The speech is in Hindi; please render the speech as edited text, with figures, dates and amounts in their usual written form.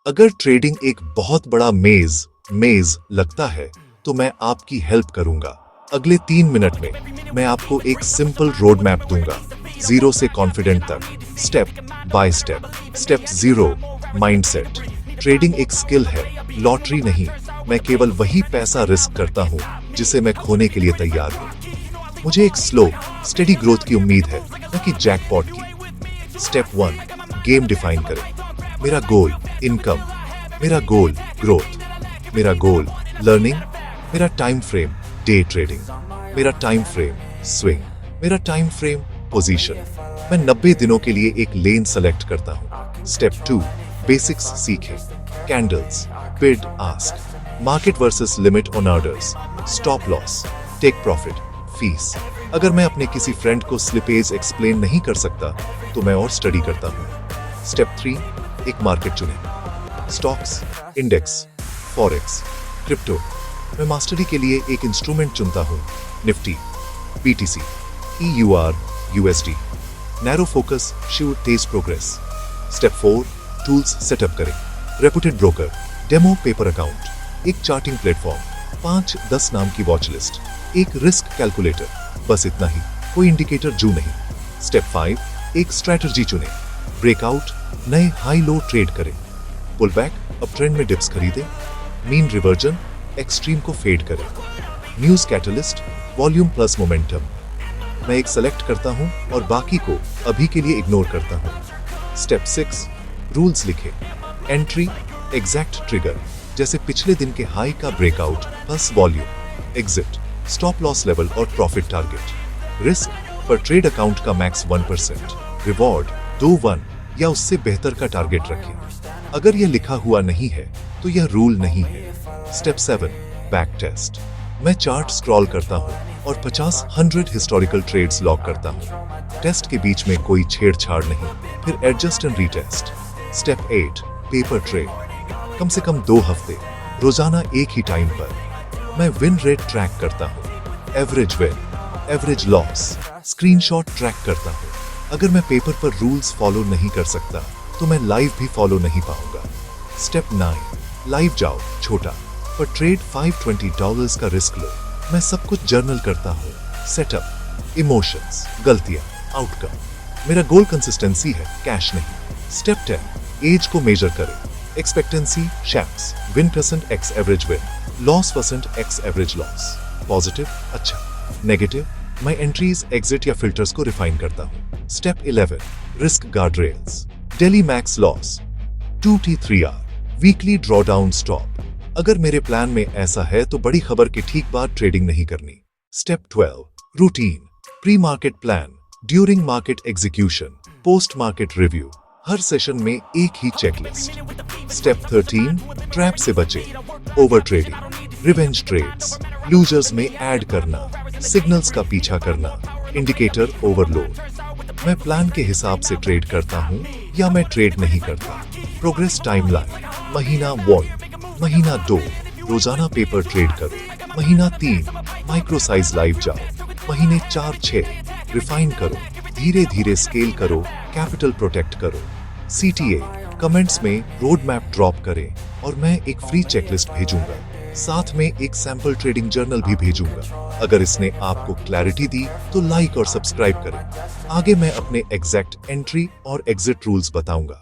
अगर ट्रेडिंग एक बहुत बड़ा मेज लगता है तो मैं आपकी हेल्प करूंगा। अगले 3 मिनट में मैं आपको एक सिंपल रोड मैप दूंगा, जीरो से कॉन्फिडेंट तक, step by step. Step 0, mindset. Trading एक स्किल है, लॉटरी नहीं। मैं केवल वही पैसा रिस्क करता हूँ जिसे मैं खोने के लिए तैयार हूँ। मुझे एक स्लो स्टेडी ग्रोथ की उम्मीद है, न कि जैकपॉट की। स्टेप 1, गेम डिफाइन करें। मेरा गोल इनकम, मेरा गोल ग्रोथ, मेरा गोल लर्निंग, मेरा टाइम फ्रेम डे ट्रेडिंग, मेरा टाइम फ्रेम स्विंग, मेरा टाइम फ्रेम पोजीशन। मैं 90 दिनों के लिए एक लेन सेलेक्ट करता हूँ। स्टेप 2, बेसिक्स सीखें। Candles, bid ask, market versus limit on orders, stop loss, take profit, fees. अगर मैं अपने किसी फ्रेंड को स्लिपेज एक्सप्लेन नहीं कर सकता तो मैं और स्टडी करता हूँ। स्टेप 3, एक मार्केट चुनें। Stocks, index, forex, crypto. मैं मास्टरी के लिए एक इंस्ट्रूमेंट चुनता हूँ, Nifty, BTC, EUR, USD। Narrow focus, sure तेज प्रोग्रेस। स्टेप 4, टूल्स सेटअप करें। Reputed broker, demo paper account, एक चार्टिंग प्लेटफॉर्म, 5-10 नाम की वॉच लिस्ट, एक रिस्क कैलकुलेटर। बस इतना ही, कोई इंडिकेटर जू नहीं। स्टेप 5, एक स्ट्रैटेजी चुनें। ब्रेकआउट, नए हाई लो ट्रेड करें। पुल बैक, अब ट्रेंड में डिप्स खरीदें। मीन रिवर्जन, एक्सट्रीम को फेड करें। News catalyst, volume plus momentum. मैं एक सेलेक्ट करता हूं और बाकी को अभी के लिए इग्नोर करता हूं। स्टेप 6, रूल्स लिखें। एंट्री, एग्जैक्ट ट्रिगर, जैसे पिछले दिन के हाई का breakout plus volume. Exit, stop loss level और प्रॉफिट टारगेट। रिस्क, पर ट्रेड अकाउंट का मैक्स 1%। रिवॉर्ड, 2-1 या उससे बेहतर का टारगेट रखें। अगर यह लिखा हुआ नहीं है तो यह रूल नहीं है। Step 7, back test. मैं चार्ट स्क्रॉल करता हूं और 50-100 हिस्टोरिकल ट्रेड्स लॉक करता हूं। टेस्ट के बीच में कोई छेड़छाड़ नहीं, फिर adjust and retest. Step 8, paper trade. कम से कम 2 हफ्ते, रोजाना एक ही टाइम पर। मैं विन रेट ट्रैक करता हूं, average win, average loss, screenshot track करता हूं। अगर मैं पेपर पर रूल्स फॉलो नहीं कर सकता तो मैं लाइव भी फॉलो नहीं पाऊंगा। स्टेप 9, लाइव जाओ, छोटा पर ट्रेड $520 का रिस्क लो। मैं सब कुछ जर्नल करता हूँ। सेटअप, इमोशंस, गलतियां, आउटकम। मेरा गोल कंसिस्टेंसी है, कैश नहीं। स्टेप 10, एज को मेजर करें। Expectancy, shapes, win percent x average win, loss percent x average loss. Positive, अच्छा। नेगेटिव, मैं एंट्रीज, एग्जिट या फिल्टर्स को रिफाइन करता हूँ। Step 11, risk guard rails. Daily max loss, 2T3R, weekly drawdown stop. अगर मेरे प्लान में ऐसा है तो बड़ी खबर के ठीक बाद ट्रेडिंग नहीं करनी। Step 12, routine, pre market plan, during market execution, post market review. हर सेशन में एक ही चेकलिस्ट। स्टेप 13, ट्रैप से बचें। Over trading, revenge trades, losers में ऐड करना, सिग्नल्स का पीछा करना, इंडिकेटर ओवरलोड। मैं प्लान के हिसाब से ट्रेड करता हूं या मैं ट्रेड नहीं करता। प्रोग्रेस टाइमलाइन, महीना 1, महीना 2, रोजाना पेपर ट्रेड करो। महीना 3, माइक्रो साइज लाइव जाओ। महीने 4-6, रिफाइन करो, धीरे धीरे स्केल करो, कैपिटल प्रोटेक्ट करो। CTA, कमेंट्स में रोड मैप ड्रॉप करें और मैं एक फ्री चेकलिस्ट भेजूंगा, साथ में एक सैंपल ट्रेडिंग जर्नल भी भेजूंगा। अगर इसने आपको क्लैरिटी दी तो लाइक और सब्सक्राइब करें। आगे मैं अपने एग्जैक्ट एंट्री और एग्जिट रूल्स बताऊंगा।